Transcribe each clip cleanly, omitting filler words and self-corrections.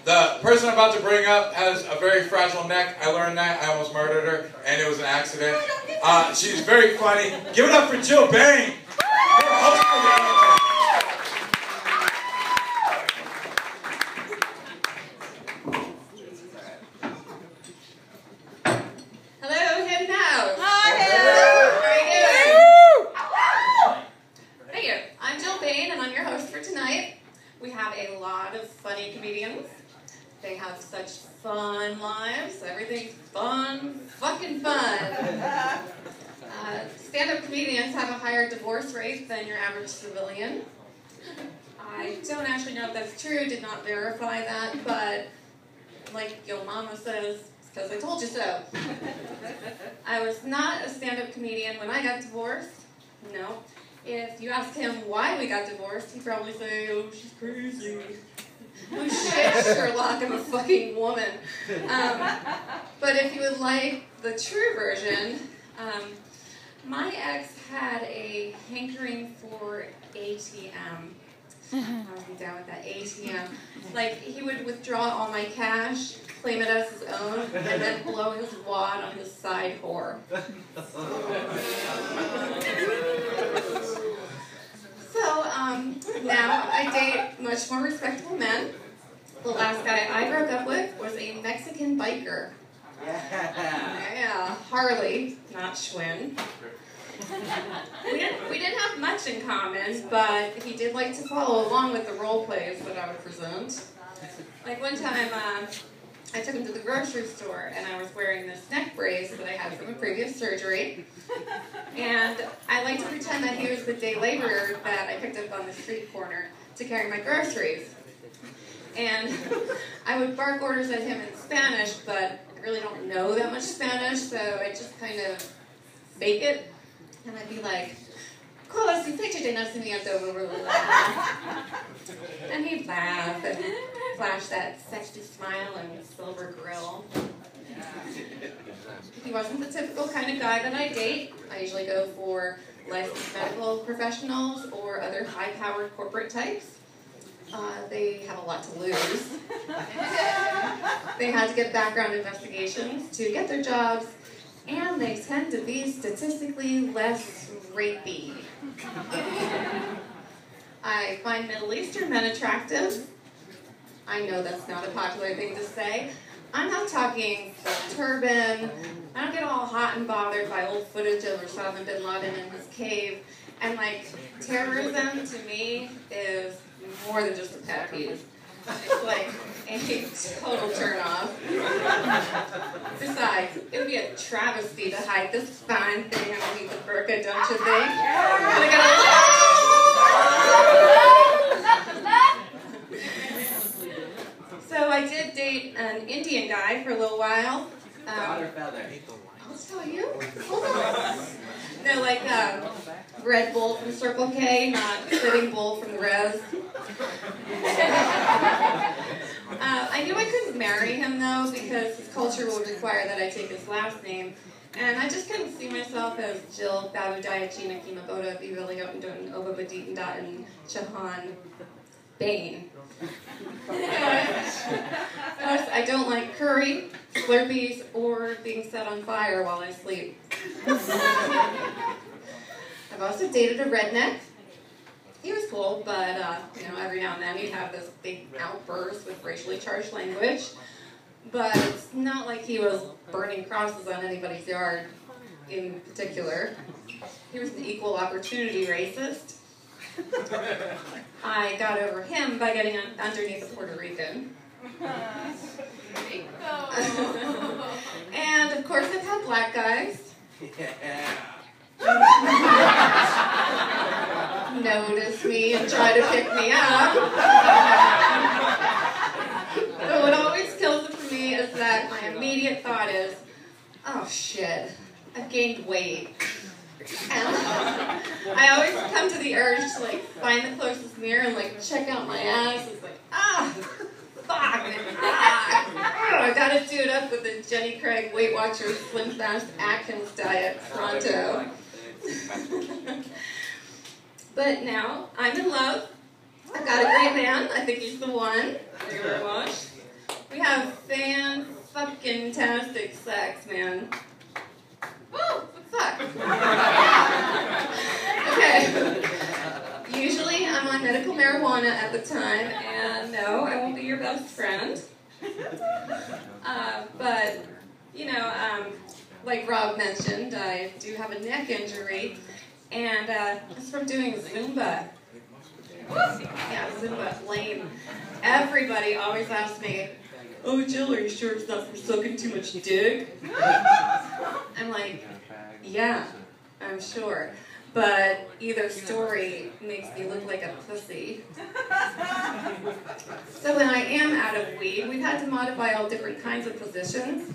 The person I'm about to bring up has a very fragile neck. I learned that. I almost murdered her, and it was an accident. She's very funny. Give it up for Jill Baine. Hello, hidden house. Hi, How are you doing? Hey, I'm Jill Baine, and I'm your host for tonight. We have a lot of funny comedians. They have such fun lives. Everything's fun, fucking fun. Stand-up comedians have a higher divorce rate than your average civilian. I don't actually know if that's true, did not verify that, but like yo mama says, it's because I told you so. I was not a stand-up comedian when I got divorced. No. If you asked him why we got divorced, he'd probably say, oh, she's crazy. Oh shit, Sherlock, I'm a fucking woman. But if you would like the true version, my ex had a hankering for ATM. I was down with that ATM. Like, he would withdraw all my cash, claim it as his own, and then blow his wad on his side whore. So, now I date much more respectable men. The last guy I broke up with was a Mexican biker. Yeah, Harley, not Schwinn. We didn't have much in common, but he did like to follow along with the role plays that I would present. Like one time, I took him to the grocery store, and I was wearing this neck brace that I had from a previous surgery. And I like to pretend that he was the day laborer that I picked up on the street corner to carry my groceries. And I would bark orders at him in Spanish, but I really don't know that much Spanish, so I just kind of fake it. And I'd be like, ¿Cuál es tu fecha de nacimiento? And he'd laugh and flash that sexy smile and silver grill. He wasn't the typical kind of guy that I date. I usually go for licensed medical professionals or other high-powered corporate types. They have a lot to lose. They had to get background investigations to get their jobs, and they tend to be statistically less rapey. I find Middle Eastern men attractive. I know that's not a popular thing to say. I'm not talking turban. I don't get all hot and bothered by old footage of Osama bin Laden in his cave. And like, terrorism to me is more than just a pet peeve. It's like a total turn-off. Besides, it would be a travesty to hide this fine thing underneath the burqa, don't you think? So I did date an Indian guy for a little while. I'll tell you. Hold on. No, like Red Bull from Circle K, not Sitting Bull from the Res. I knew I couldn't marry him, though, because his culture would require that I take his last name. And I just couldn't see myself as Jill, Babu Diachina, Kimaboda, Biviliotin, Obabaditendatin, Chahan, Baine. Plus, I don't like curry, Slurpees, or being set on fire while I sleep. I've also dated a redneck. He was cool, but every now and then he'd have this big outburst with racially charged language. But it's not like he was burning crosses on anybody's yard in particular. He was an equal opportunity racist. I got over him by getting underneath a Puerto Rican. And of course I've had black guys. Notice me and try to pick me up. But what always kills it for me is that my immediate thought is, oh shit, I've gained weight. And I always come to the urge to like find the closest mirror and like check out my ass. It's like, fuck, I gotta do it up with the Jenny Craig Weight Watchers Slim Fast Atkins diet pronto. But now I'm in love. I've got a great man. I think he's the one. fucking-tastic sex, man. Oh, what's that? Okay. Usually I'm on medical marijuana at the time, and no, I won't be your best friend. But, you know, like Rob mentioned, I do have a neck injury, and it's from doing Zumba. Yeah, Zumba, lame. Everybody always asks me, "Oh, Jill, are you sure it's not from sucking too much dick?" I'm like, yeah, I'm sure. But either story makes me look like a pussy. So when I am out of weed, we've had to modify all different kinds of positions.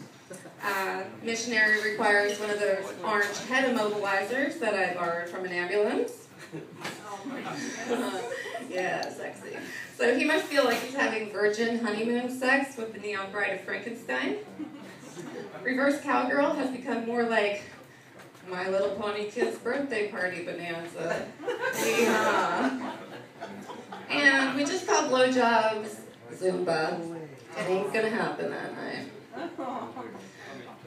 Missionary requires one of those orange head immobilizers that I borrowed from an ambulance. Yeah, sexy. So he must feel like he's having virgin honeymoon sex with the neon bride of Frankenstein. Reverse cowgirl has become more like My Little Pony kid's birthday party bonanza. Yeah. And we just call blowjobs Zumba. It ain't gonna happen that night.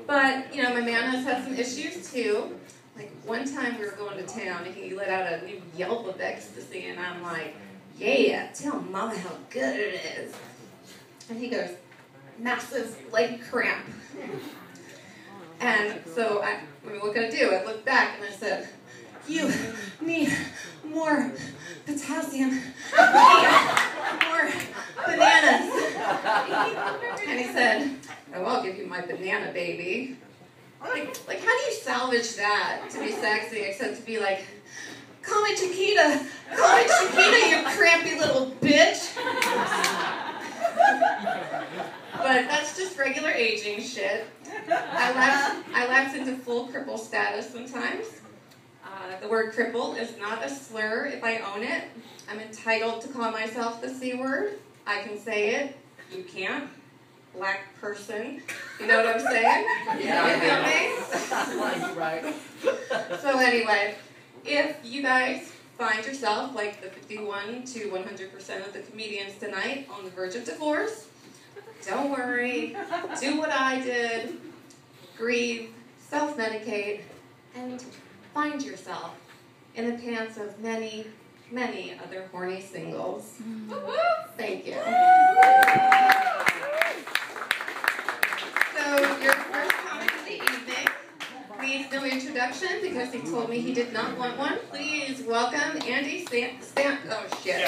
But, you know, my man has had some issues too. Like, one time we were going to town and he let out a new yelp of ecstasy, and I'm like, yeah, tell mama how good it is. And he goes, massive leg cramp. And so, what can I do? I looked back and I said, you need more potassium, more bananas. And he said, oh, I'll give you my banana, baby. Like, how do you salvage that to be sexy except to be like, call me Chiquita, you crampy little bitch. But that's just regular aging shit. I lapse into full cripple status sometimes. The word cripple is not a slur if I own it. I'm entitled to call myself the C word. I can say it. You can't. Black person. You know what I'm saying? Yeah, you feel me? Right. So anyway, if you guys find yourself like the 51 to 100% of the comedians tonight on the verge of divorce, don't worry. Do what I did. Grieve, self-medicate, and find yourself in the pants of many, many other horny singles. Thank you. So, your first comic of the evening needs no introduction because he told me he did not want one. Please welcome Andy oh shit.